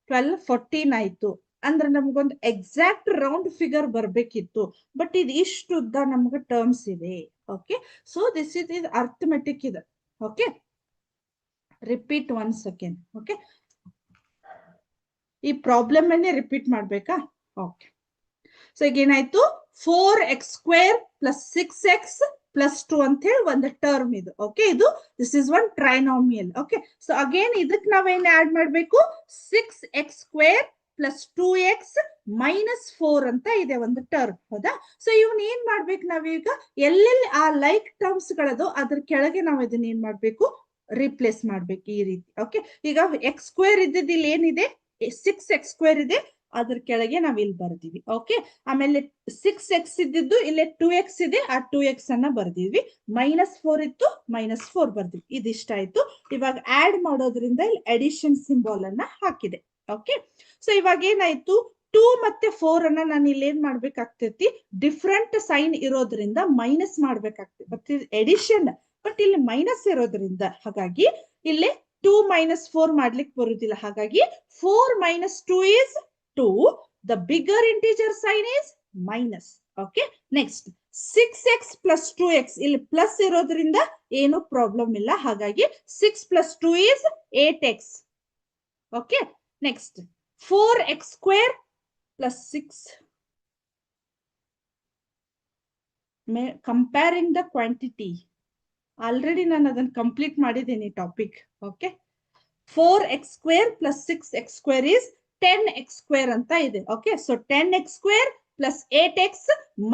12 14 ಆಯ್ತು ಅಂದ್ರೆ ನಮ್ಗೊಂದು ಎಕ್ಸಾಕ್ಟ್ ರೌಂಡ್ ಫಿಗರ್ ಬರ್ಬೇಕಿತ್ತು. ಬಟ್ ಇದು ಇಷ್ಟು ಉದ್ದ ನಮ್ಗೆ ಟರ್ಮ್ಸ್ ಇದೆ. Okay, so this is arithmetic ಇದೆ. Okay, repeat 1 second. ಓಕೆ, ಈ ಪ್ರಾಬ್ಲಮ್ ಅನ್ನೇ ರಿಪೀಟ್ ಮಾಡ್ಬೇಕಾ? ಓಕೆ, ಸೊ ಈಗ ಏನಾಯ್ತು, 4x square plus 6x plus 2 ಅಂತ ಹೇಳಿ ಒಂದು ಟರ್ಮ್ ಇದು. ಓಕೆ, ಇದು this is one trinomial. Okay, so again ಇದಕ್ಕೆ ನಾವೇನ್ ಆಡ್ ಮಾಡ್ಬೇಕು, 6x square plus 2x minus 4 ಅಂತ ಇದೆ ಒಂದು ಟರ್ಮ್, ಹೌದಾ? ಸೊ ಇವನ್ ಏನ್ ಮಾಡ್ಬೇಕು ನಾವೀಗ, ಎಲ್ಲೆಲ್ಲಿ ಆ ಲೈಕ್ ಟರ್ಮ್ಸ್ ಗಳದು ಅದ್ರ ಕೆಳಗೆ ನಾವು ಇದನ್ನ ಏನ್ ಮಾಡ್ಬೇಕು, ರಿಪ್ಲೇಸ್ ಮಾಡ್ಬೇಕು ಈ ರೀತಿ. ಓಕೆ, ಈಗ ಎಕ್ಸ್ ಸ್ಕ್ವೇರ್ ಇದ್ದಿದ್ದು ಇಲ್ಲಿ ಏನಿದೆ, 6x square ಇದೆ, ಅದ್ರ ಕೆಳಗೆ ನಾವ್ ಇಲ್ಲಿ ಬರ್ದಿವಿ. ಓಕೆ, ಆಮೇಲೆ 6x ಇದ್ದಿದ್ದು ಇಲ್ಲಿ 2x ಇದೆ, ಆ 2x ಅನ್ನ ಬರ್ದಿದ್ವಿ. -4 ಇತ್ತು, -4 ಬರ್ದಿವಿ. ಇದಿಷ್ಟ ಆಯ್ತು. ಇವಾಗ ಆಡ್ ಮಾಡೋದ್ರಿಂದ ಇಲ್ಲಿ ಅಡಿಷನ್ ಸಿಂಬಾಲ್ ಅನ್ನ ಹಾಕಿದೆ. ಓಕೆ, ಸೊ ಇವಾಗ ಏನಾಯ್ತು, 2 ಮತ್ತೆ 4 ಅನ್ನ ನಾನು ಇಲ್ಲಿ ಏನ್ ಮಾಡ್ಬೇಕಾಗ್ತೈತಿ, ಡಿಫ್ರೆಂಟ್ ಸೈನ್ ಇರೋದ್ರಿಂದ ಮೈನಸ್ ಮಾಡ್ಬೇಕಾಗ್ತದೆ. ಬಟ್ ಎಡಿಷನ್, ಬಟ್ ಇಲ್ಲಿ ಮೈನಸ್ ಇರೋದ್ರಿಂದ ಹಾಗಾಗಿ ಇಲ್ಲಿ 2 - 4 ಮಾಡ್ಲಿಕ್ಕೆ ಬರುದಿಲ್ಲ. ಹಾಗಾಗಿ 4 - 2 is 2. The bigger integer sign is minus. Okay, next 6x plus 2x, ಇಲ್ಲಿ ಪ್ಲಸ್ ಇರೋದ್ರಿಂದ ಏನು ಪ್ರಾಬ್ಲಮ್ ಇಲ್ಲ. ಹಾಗಾಗಿ 6 + 2 is 8x. Okay, next 4x square plus 6. Comparing the quantity, already ನಾನು ಅದನ್ನ ಕಂಪ್ಲೀಟ್ ಮಾಡಿದ್ದೀನಿ topic. Okay, 4x square plus 6x square is 10x square ಅಂತ ಇದೆ. Okay, so 10x square plus 8x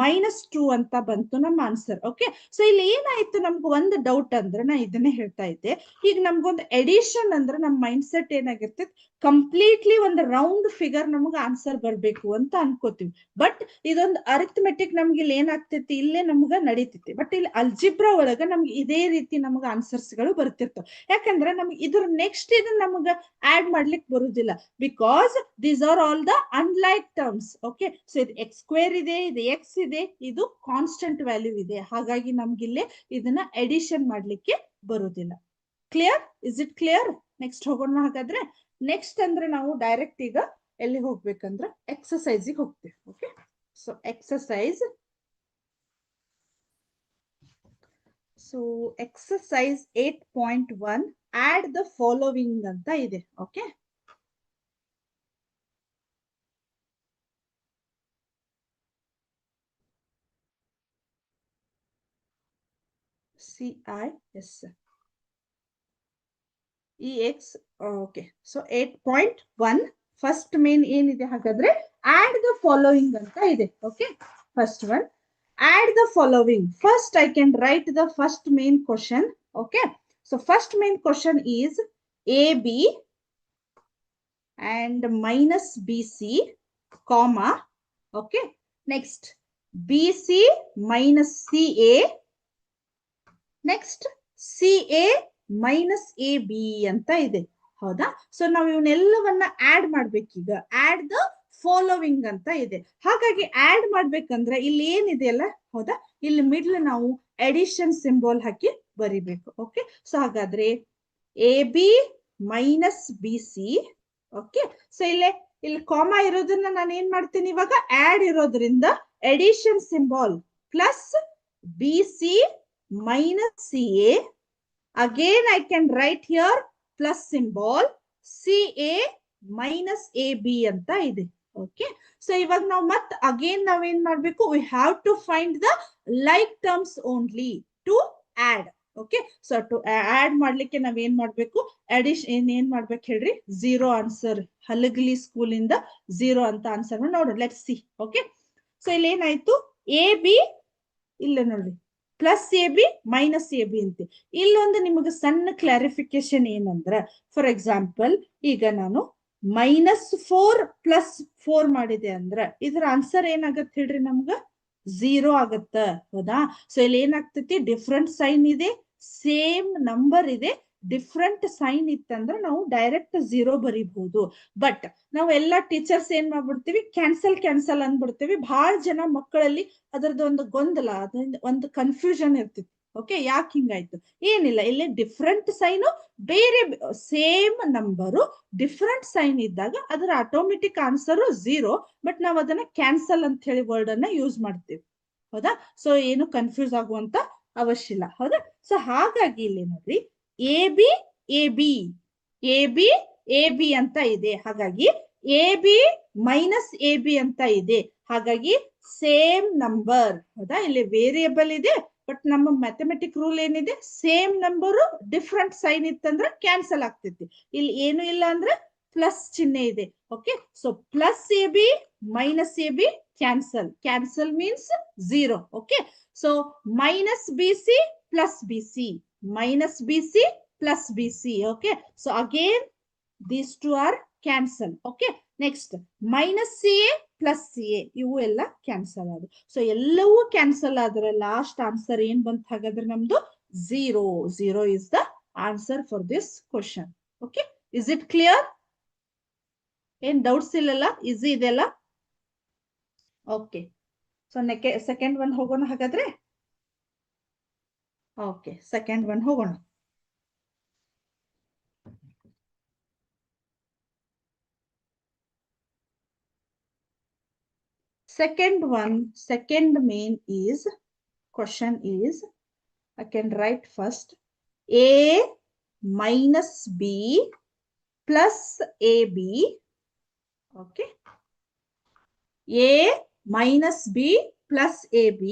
minus 2 ಅಂತ ಬಂತು ನಮ್ಮ ಆನ್ಸರ್. ಓಕೆ, ಸೊ ಇಲ್ಲಿ ಏನಾಯ್ತು, ನಮ್ಗೆ ಒಂದು ಡೌಟ್ ಅಂದ್ರೆ ನಾ ಇದನ್ನೇ ಹೇಳ್ತಾ ಇದ್ದೆ, ಈಗ ನಮ್ಗೊಂದು ಎಡಿಷನ್ ಅಂದ್ರೆ ನಮ್ಮ ಮೈಂಡ್ ಸೆಟ್ ಏನಾಗಿರ್ತೈತಿ, ಕಂಪ್ಲೀಟ್ಲಿ ಒಂದು ರೌಂಡ್ ಫಿಗರ್ ನಮ್ಗೆ ಆನ್ಸರ್ ಬರ್ಬೇಕು ಅಂತ ಅನ್ಕೋತೀವಿ. ಬಟ್ ಇದೊಂದು ಅರಿಥಮೆಟಿಕ್ ನಮ್ಗೆ ಇಲ್ಲಿ ಏನಾಗ್ತೈತಿ, ಇಲ್ಲೇ ನಮ್ಗ ನಡೀತೈತಿ. ಬಟ್ ಇಲ್ಲಿ ಅಲ್ಜಿಬ್ರಾ ಒಳಗ ನಮ್ಗೆ ಇದೇ ರೀತಿ ನಮ್ಗೆ ಆನ್ಸರ್ಸ್ ಗಳು ಬರ್ತಿರ್ತಾವ. ಯಾಕಂದ್ರೆ ನಮ್ಗೆ ಇದ್ರ ನೆಕ್ಸ್ಟ್ ಇದನ್ನ ನಮ್ಗ ಆಡ್ ಮಾಡ್ಲಿಕ್ಕೆ ಬರುದಿಲ್ಲ. Because these are all the unlike terms. Okay, so ಇದು x ಸ್ಕ್ವೇರ್ ಇದೆ, ಇದು x ಇದೆ, ಇದು ಕಾನ್ಸ್ಟೆಂಟ್ ವ್ಯಾಲ್ಯೂ ಇದೆ. ಹಾಗಾಗಿ ನಮ್ಗಿಲ್ಲೇ ಇದನ್ನ ಎಡಿಷನ್ ಮಾಡ್ಲಿಕ್ಕೆ ಬರುದಿಲ್ಲ. Clear? Is it clear? Next ಹೋಗೋಣ. ಹಾಗಾದ್ರೆ ನೆಕ್ಸ್ಟ್ ಅಂದ್ರೆ ನಾವು ಡೈರೆಕ್ಟ್ ಈಗ ಎಲ್ಲಿ ಹೋಗ್ಬೇಕಂದ್ರೆ ಎಕ್ಸಸೈಜಿಗೆ ಹೋಗ್ತೇವೆ. Okay, so exercise, so exercise 8.1 add the following ಅಂತ ಇದೆ. Okay, CIS. EX, okay. So 8.1 first main ಏನಿದೆ ಹಾಗಾದ್ರೆ add the following ಅಂತ ಇದೆ. Okay. First one, add the following. First I can write the first main question. Okay. So first main question is AB and minus BC, comma. Okay. Next, BC minus CA. Next, CA minus AB ಅಂತ ಇದೆ. ಹೌದಾ? So ನಾವು ಇವನ್ನೆಲ್ಲವನ್ನ add ಮಾಡ್ಬೇಕೀಗ. Add the following ಅಂತ ಇದೆ. ಹಾಗಾಗಿ add ಮಾಡ್ಬೇಕಂದ್ರೆ ಇಲ್ಲಿ ಏನಿದೆಯಲ್ಲ, ಹೌದಾ, ಇಲ್ಲಿ ಮಿಡ್ಲ್ ನಾವು ಅಡಿಷನ್ ಸಿಂಬಲ್ ಹಾಕಿ ಬರಿಬೇಕು. ಓಕೆ. ಸೊ ಹಾಗಾದ್ರೆ AB minus BC. Okay. So ಇಲ್ಲಿ ಕಾಮಾ ಇರೋದನ್ನ ನಾನು ಏನ್ ಮಾಡ್ತೀನಿ ಇವಾಗ, ಆಡ್ ಇರೋದ್ರಿಂದ addition symbol plus BC minus CA. Again I can write here plus symbol CA minus AB ಅಂತ ಇದೆ. Okay. So ಇವಾಗ ನಾವು ಮತ್ತೆ ಅಗೇನ್ ನಾವೇನ್ ಮಾಡ್ಬೇಕು, we have to find the like terms only to add. Okay. So to add ಮಾಡ್ಲಿಕ್ಕೆ ನಾವೇನ್ ಮಾಡ್ಬೇಕು, ಅಡಿಷನ್ ಏನ್ ಮಾಡ್ಬೇಕು ಹೇಳ್ರಿ, 0 ಆನ್ಸರ್. ಹಲಗಲಿ ಸ್ಕೂಲ್ ಇಂದ 0 ಅಂತ ಆನ್ಸರ್ ನೋಡ್ರಿ. Let's see. ಓಕೆ. ಸೊ ಇಲ್ಲಿ ಏನಾಯ್ತು, AB ಇಲ್ಲ ನೋಡ್ರಿ, ಪ್ಲಸ್ AB ಮೈನಸ್ AB ಅಂತ. ಇಲ್ಲೊಂದು ನಿಮಗೆ ಸಣ್ಣ ಕ್ಲಾರಿಫಿಕೇಶನ್ ಏನಂದ್ರ, ಫಾರ್ ಎಕ್ಸಾಂಪಲ್ ಈಗ ನಾನು -4 + 4 ಮಾಡಿದೆ ಅಂದ್ರ ಇದ್ರ ಆನ್ಸರ್ ಏನಾಗತ್ತೆ ಹೇಳ್ರಿ, ನಮ್ಗ 0 ಆಗತ್ತ. ಹೌದಾ? ಸೊ ಇಲ್ಲಿ ಏನಾಗ್ತೈತಿ, ಡಿಫ್ರೆಂಟ್ ಸೈನ್ ಇದೆ, ಸೇಮ್ ನಂಬರ್ ಇದೆ, ಡಿಫ್ರೆಂಟ್ ಸೈನ್ ಇತ್ತಂದ್ರೆ ನಾವು ಡೈರೆಕ್ಟ್ 0 ಬರಿಬಹುದು. ಬಟ್ ನಾವು ಎಲ್ಲಾ ಟೀಚರ್ಸ್ ಏನ್ ಮಾಡ್ಬಿಡ್ತೀವಿ, ಕ್ಯಾನ್ಸಲ್ ಅಂದ್ಬಿಡ್ತೀವಿ. ಬಹಳ ಜನ ಮಕ್ಕಳಲ್ಲಿ ಅದರದ್ದು ಒಂದು ಗೊಂದಲ, ಒಂದು ಕನ್ಫ್ಯೂಷನ್ ಇರ್ತಿತ್ತು. ಓಕೆ. ಯಾಕೆ ಹಿಂಗಾಯ್ತು? ಏನಿಲ್ಲ, ಇಲ್ಲಿ ಡಿಫ್ರೆಂಟ್ ಸೈನು, ಬೇರೆ ಸೇಮ್ ನಂಬರು ಡಿಫ್ರೆಂಟ್ ಸೈನ್ ಇದ್ದಾಗ ಅದರ ಆಟೋಮೆಟಿಕ್ ಆನ್ಸರ್ 0. ಬಟ್ ನಾವು ಅದನ್ನ ಕ್ಯಾನ್ಸಲ್ ಅಂತ ಹೇಳಿ ವರ್ಡ್ ಅನ್ನ ಯೂಸ್ ಮಾಡ್ತೀವಿ. ಹೌದಾ? ಸೊ ಏನು ಕನ್ಫ್ಯೂಸ್ ಆಗುವಂತ ಅವಶ್ಯ ಇಲ್ಲ. ಹೌದಾ? ಸೊ ಹಾಗಾಗಿ ಇಲ್ಲಿ ನೋಡ್ರಿ, AB ಅಂತ ಇದೆ. ಹಾಗಾಗಿ AB ಮೈನಸ್ AB ಅಂತ ಇದೆ. ಹಾಗಾಗಿ ಸೇಮ್ ನಂಬರ್. ಹೌದಾ? ಇಲ್ಲಿ ವೇರಿಯಬಲ್ ಇದೆ, ಬಟ್ ನಮ್ಮ ಮ್ಯಾಥಮೆಟಿಕ್ ರೂಲ್ ಏನಿದೆ, ಸೇಮ್ ನಂಬರು ಡಿಫ್ರೆಂಟ್ ಸೈನ್ ಇತ್ತಂದ್ರೆ ಕ್ಯಾನ್ಸಲ್ ಆಗ್ತೈತಿ. ಇಲ್ಲಿ ಏನು ಇಲ್ಲ ಅಂದ್ರೆ ಪ್ಲಸ್ ಚಿಹ್ನೆ ಇದೆ. Okay. So plus AB minus AB cancel means 0. Okay. So minus BC plus BC, minus BC plus BC. Okay. So again, these two are cancel. Okay. Next, minus CA plus CA. ಇವು ಎಲ್ಲ cancel ಆದ. So ಎಲ್ಲವೂ cancel ಆದ್ರೆ last answer ಏನ್ ಬಂತ ಹಾಗಾದ್ರೆ ನಮ್ದು 0. 0 is the answer for this question. Okay. Is it clear? ಏನ್ ಡೌಟ್ಸ್ ಇಲ್ಲಲ್ಲ? ಈಸಿ ಇದೆಲ್ಲ? ಓಕೆ. ಸೊ ಸೆಕೆಂಡ್ ಒನ್ ಹೋಗೋಣ ಹಾಗಾದ್ರೆ. ಓಕೆ. ಸೆಕೆಂಡ್ ಒನ್ ಹೋಗೋಣ. Second one, second main is, question is, I can write first A minus B plus AB. Okay. A minus B plus AB,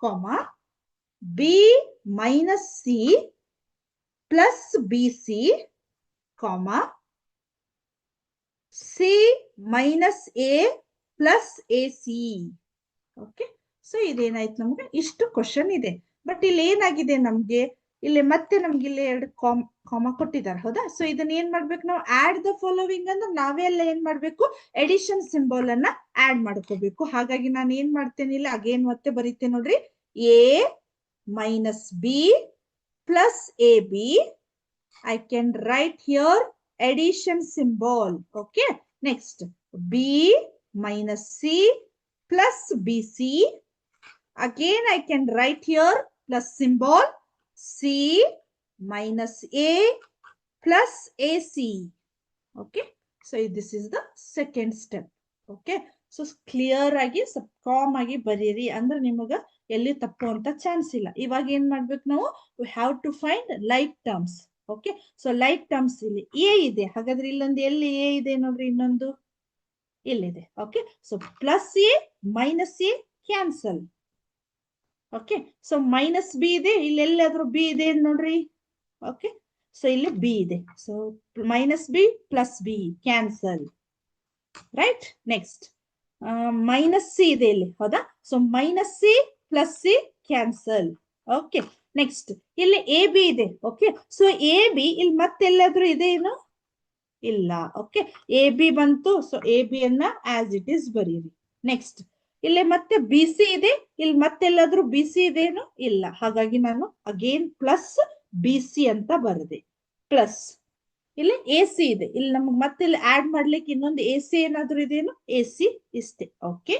comma, B minus C plus BC, comma, C minus A plus AC. Okay. So ಇದೇನಾಯ್ತು, ನಮ್ಗೆ ಇಷ್ಟು question ಇದೆ. But ಇಲ್ಲಿ ಏನಾಗಿದೆ, ನಮ್ಗೆ ಇಲ್ಲಿ ಮತ್ತೆ ನಮ್ಗೆ ಇಲ್ಲಿ 2 ಕಾಮ ಕೊಟ್ಟಿದ್ದಾರೆ. ಹೌದಾ? ಸೊ ಇದನ್ನ ಏನ್ ಮಾಡ್ಬೇಕು ನಾವು, ಆಡ್ ದ ಫಾಲೋವಿಂಗ್ ಅಂದ್ರೆ ನಾವೇ ಎಲ್ಲ ಏನ್ ಮಾಡ್ಬೇಕು, ಎಡಿಷನ್ ಸಿಂಬಲ್ ಅನ್ನ ಆಡ್ ಮಾಡ್ಕೋಬೇಕು. ಹಾಗಾಗಿ ನಾನು ಏನ್ ಮಾಡ್ತೇನೆ, ಇಲ್ಲಿ ಅಗೇನ್ ಮತ್ತೆ ಬರೀತೇನೆ ನೋಡ್ರಿ, A minus B plus AB. I can write here addition symbol. Okay. Next, B minus C plus BC. Again I can write here plus symbol C minus A plus AC. Okay. So this is the second step. Okay. So clear ಆಗಿ com ಆಗಿ ಬರೀರಿ, ಅಂದ್ರೆ ನಿಮಗ ಎಲ್ಲಿ ತಪ್ಪುವಂತ chance ಇಲ್ಲ. ಇವಾಗ ಏನ್ ಮಾಡ್ಬೇಕು ನಾವು, we have to find like terms. Okay. So like terms ಇಲ್ಲಿ A ಇದೆ. ಹಾಗಾದ್ರೆ ಇಲ್ಲೊಂದು ಎಲ್ಲಿ A ಇದೆ ನೋಡ್ರಿ, ಇನ್ನೊಂದು ಇಲ್ಲಿದೆ. Okay. So plus A minus A cancel. Okay, so minus B ಇದೆ, ಇಲ್ಲಿ ಎಲ್ಲಾದ್ರೂ ಬಿ ಇದೆ ನೋಡ್ರಿ. ಓಕೆ, ಸೊ ಇಲ್ಲಿ ಬಿ ಇದೆ, so minus B plus B cancel, right. Next minus C ಇದೆ ಇಲ್ಲಿ, ಹೌದಾ? So minus C plus C cancel. Okay, next ಇಲ್ಲಿ ಎ ಬಿ ಇದೆ. ಓಕೆ, ಸೊ ಎ ಬಿ ಇಲ್ಲಿ ಮತ್ತೆಲ್ಲಾದ್ರೂ ಇದೆ ಏನು? ಇಲ್ಲ. ಓಕೆ, ಎ ಬಿ ಬಂತು, ಸೊ ಎ ಬಿ ಅನ್ನ ಆಸ್ ಇಟ್ ಇಸ್ ಬರೀರಿ. ನೆಕ್ಸ್ಟ್ ಇಲ್ಲಿ ಮತ್ತೆ ಬಿ ಸಿ ಇದೆ, ಇಲ್ಲಿ ಮತ್ತೆಲ್ಲಾದ್ರೂ ಬಿ ಸಿ ಇದೆ ಏನು? ಇಲ್ಲ. ಹಾಗಾಗಿ ನಾನು ಅಗೇನ್ ಪ್ಲಸ್ ಬಿ ಸಿ ಅಂತ ಬರದೆ. ಪ್ಲಸ್ ಇಲ್ಲಿ ಎ ಸಿ ಇದೆ, ಇಲ್ಲಿ ನಮ್ಗೆ ಮತ್ತೆ ಇಲ್ಲಿ ಆಡ್ ಮಾಡ್ಲಿಕ್ಕೆ ಇನ್ನೊಂದು ಎ ಸಿ ಏನಾದ್ರು ಇದೇನು? ಎ ಸಿ ಇಷ್ಟೇ. Okay,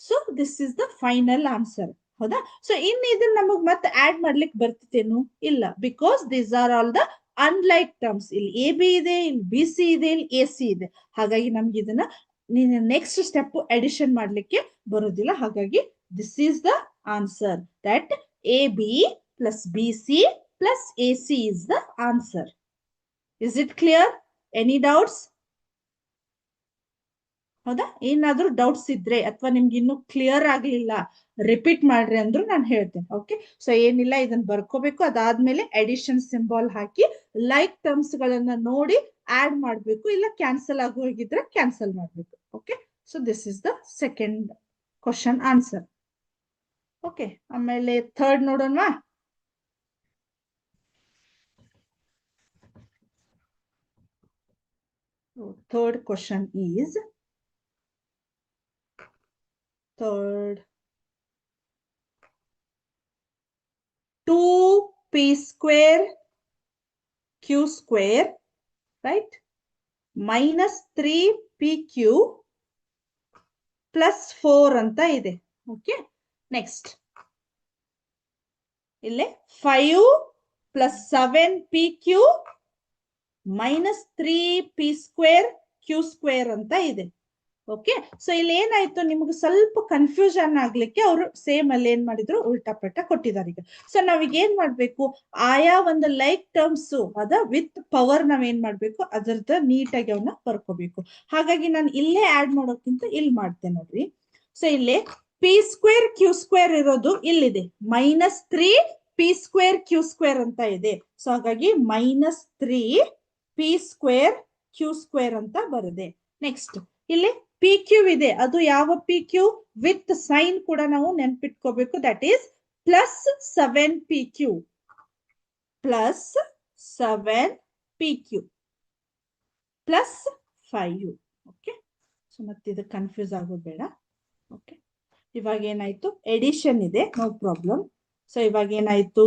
so this is the final answer, ಹೌದಾ? ಸೊ ಇನ್ನು ಇದನ್ನ ನಮಗ್ ಮತ್ತೆ ಆಡ್ ಮಾಡ್ಲಿಕ್ಕೆ ಬರ್ತಿತ್ತೇನು? ಇಲ್ಲ, because these are all the unlike terms. ಇಲ್ಲಿ ಎ ಬಿ ಇದೆ, ಇಲ್ಲಿ ಬಿ ಸಿ ಇದೆ, ಇಲ್ಲಿ ಎ ಸಿ ಇದೆ. ಹಾಗಾಗಿ ನಮ್ಗೆ ಇದನ್ನ ನೆಕ್ಸ್ಟ್ ಸ್ಟೆಪ್ ಅಡಿಷನ್ ಮಾಡ್ಲಿಕ್ಕೆ ಬರೋದಿಲ್ಲ. ಹಾಗಾಗಿ this is the answer, that A B plus B C plus A C is the answer. Is it clear? Any doubts? ಹೌದಾ? ಏನಾದ್ರೂ ಡೌಟ್ಸ್ ಇದ್ರೆ ಅಥವಾ ನಿಮ್ಗೆ ಇನ್ನು ಕ್ಲಿಯರ್ ಆಗ್ಲಿಲ್ಲ, ರಿಪೀಟ್ ಮಾಡ್ರಿ ಅಂದ್ರು ನಾನು ಹೇಳ್ತೇನೆ. ಓಕೆ, ಸೊ ಏನಿಲ್ಲ, ಇದನ್ನ ಬರ್ಕೋಬೇಕು. ಅದಾದ್ಮೇಲೆ ಅಡಿಷನ್ ಸಿಂಬಾಲ್ ಹಾಕಿ ಲೈಕ್ ಟರ್ಮ್ಸ್ ಗಳನ್ನ ನೋಡಿ ಆಡ್ ಮಾಡ್ಬೇಕು, ಇಲ್ಲ ಕ್ಯಾನ್ಸಲ್ ಆಗಿ ಹೋಗಿದ್ರೆ ಕ್ಯಾನ್ಸಲ್ ಮಾಡ್ಬೇಕು. Okay, so this is the second question answer. Okay, ಆಮೇಲೆ ಥರ್ಡ್ ನೋಡೋಣ. Third question is third 2p square q square, right, minus 3pq plus 4 ಅಂತ ಇದೆ. ಓಕೆ, ನೆಕ್ಸ್ಟ್ ಇಲ್ಲಿ 5 plus 7pq minus 3p square q square ಅಂತ ಇದೆ. Okay, so ಇಲ್ಲಿ ಏನಾಯ್ತು, ನಿಮ್ಗೆ ಸ್ವಲ್ಪ ಕನ್ಫ್ಯೂಷನ್ ಆಗ್ಲಿಕ್ಕೆ ಅವರು ಸೇಮ್ ಅಲ್ಲಿ ಏನ್ ಮಾಡಿದ್ರು, ಉಲ್ಟಾ ಪಟ್ಟ ಕೊಟ್ಟಿದ್ದಾರೆ. ಈಗ ಸೊ ನಾವೀಗ ಏನ್ ಮಾಡ್ಬೇಕು, ಆಯಾ ಒಂದು ಲೈಕ್ ಟರ್ಮ್ಸ್ ಅದ ವಿತ್ ಪವರ್ ನಾವ್ ಏನ್ ಮಾಡ್ಬೇಕು, ಅದರದ ನೀಟಾಗಿ ಅವನ್ನ ಬರ್ಕೋಬೇಕು. ಹಾಗಾಗಿ ನಾನು ಇಲ್ಲೇ ಆಡ್ ಮಾಡೋಕ್ಕಿಂತ ಇಲ್ಲಿ ಮಾಡ್ತೇನೆ ನೋಡ್ರಿ. ಸೊ ಇಲ್ಲಿ ಪಿ ಸ್ಕ್ವೇರ್ ಕ್ಯೂ ಸ್ಕ್ವೇರ್ ಇರೋದು ಇಲ್ಲಿದೆ, minus 3p square q square ಅಂತ ಇದೆ. ಸೊ ಹಾಗಾಗಿ minus 3p square q square ಅಂತ ಬರುತ್ತೆ. ನೆಕ್ಸ್ಟ್ ಇಲ್ಲಿ ಪಿ ಕ್ಯೂ ಇದೆ, ಅದು ಯಾವ ಪಿ ಕ್ಯೂ? ವಿತ್ ಸೈನ್ ಕೂಡ ನಾವು ನೆನ್ಪಿಟ್ಕೋಬೇಕು, that is plus 7pq plus 7pq plus 5. Okay, so ಮತ್ತೆ ಇದು ಕನ್ಫ್ಯೂಸ್ ಆಗೋದು ಬೇಡ. ಓಕೆ, ಇವಾಗ ಏನಾಯ್ತು, ಎಡಿಷನ್ ಇದೆ, ನೋ ಪ್ರಾಬ್ಲಮ್. ಸೊ ಇವಾಗ ಏನಾಯ್ತು,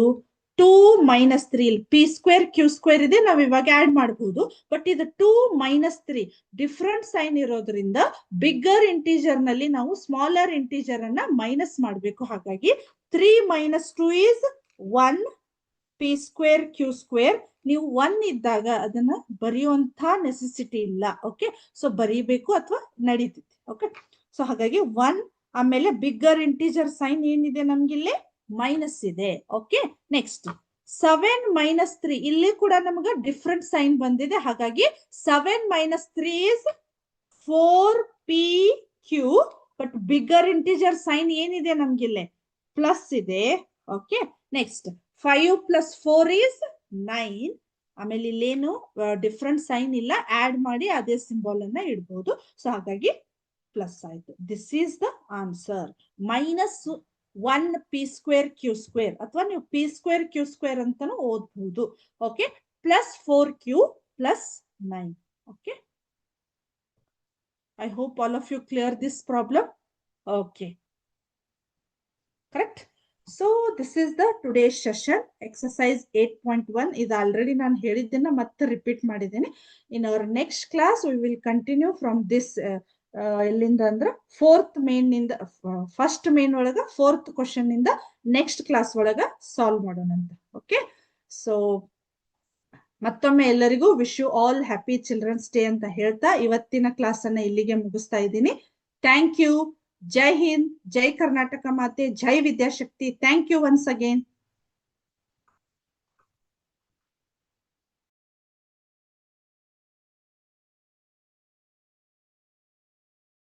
2 ಮೈನಸ್ 3, ಇಲ್ಲಿ ಪಿ ಸ್ಕ್ವೇರ್ ಕ್ಯೂ ಸ್ಕ್ವೇರ್ ಇದೆ, ನಾವ್ ಇವಾಗ ಆಡ್ ಮಾಡಬಹುದು. ಬಟ್ ಇದು 2 ಮೈನಸ್ 3 ಡಿಫ್ರೆಂಟ್ ಸೈನ್ ಇರೋದ್ರಿಂದ ಬಿಗ್ಗರ್ ಇಂಟೀಜರ್ ನಲ್ಲಿ ನಾವು ಸ್ಮಾಲರ್ ಇಂಟೀಜರ್ ಅನ್ನ ಮೈನಸ್ ಮಾಡಬೇಕು. ಹಾಗಾಗಿ 3 minus 2 is 1 p square q square. ನೀವು 1 ಇದ್ದಾಗ ಅದನ್ನ ಬರೆಯುವಂತ ನೆಸೆಸಿಟಿ ಇಲ್ಲ. ಓಕೆ, ಸೊ ಬರೀಬೇಕು ಅಥವಾ ನಡೀತೈತಿ. ಓಕೆ, ಸೊ ಹಾಗಾಗಿ 1, ಆಮೇಲೆ ಬಿಗ್ಗರ್ ಇಂಟೀಜರ್ ಸೈನ್ ಏನಿದೆ ನಮ್ಗಿಲ್ಲಿ ಮೈನಸ್ ಇದೆ. ಓಕೆ, ನೆಕ್ಸ್ಟ್ 7 ಮೈನಸ್ 3, ಇಲ್ಲಿ ಕೂಡ ನಮ್ಗೆ ಡಿಫ್ರೆಂಟ್ ಸೈನ್ ಬಂದಿದೆ. ಹಾಗಾಗಿ 7 minus 3 is 4pq, but bigger integer sign ಏನಿದೆ ನಮ್ಗಿಲ್ಲಿ ಪ್ಲಸ್ ಇದೆ. Okay, next 5 plus 4 is 9. ಆಮೇಲೆ ಇಲ್ಲೇನು ಡಿಫ್ರೆಂಟ್ ಸೈನ್ ಇಲ್ಲ, ಆಡ್ ಮಾಡಿ ಅದೇ ಸಿಂಬಾಲ್ ಅನ್ನ ಇಡ್ಬೋದು. ಸೊ ಹಾಗಾಗಿ ಪ್ಲಸ್ ಆಯ್ತು. This is the answer, minus 1p square q square, ಅಥವಾ ನೀವು ಪಿ ಸ್ಕ್ವೇರ್ ಕ್ಯೂ ಸ್ಕ್ವೇರ್ ಅಂತಾನು ಓದ್ಬಹುದು. Okay, plus 4q plus 9. Okay, I hope all of you clear this problem. Okay, correct. So this is the today session, exercise 8.1. ಇದು already ನಾನು ಹೇಳಿದ್ದನ್ನ ಮತ್ತೆ repeat ಮಾಡಿದ್ದೇನೆ. In our next class we will continue from this, ಎಲ್ಲಿಂದ ಅಂದ್ರೆ fourth main ನಿಂದ, first main ಒಳಗ fourth question ಇಂದ ನೆಕ್ಸ್ಟ್ ಕ್ಲಾಸ್ ಒಳಗ ಸಾಲ್ವ್ ಮಾಡೋಣ ಅಂತ. ಓಕೆ, ಸೊ ಮತ್ತೊಮ್ಮೆ ಎಲ್ಲರಿಗೂ wish you all happy children's day ಅಂತ ಹೇಳ್ತಾ ಇವತ್ತಿನ ಕ್ಲಾಸ್ ಅನ್ನ ಇಲ್ಲಿಗೆ ಮುಗಿಸ್ತಾ ಇದ್ದೀನಿ. Thank you. ಜೈ ಹಿಂದ್, ಜೈ ಕರ್ನಾಟಕ ಮಾತೆ, ಜೈ Vidyashakti. Thank you once again.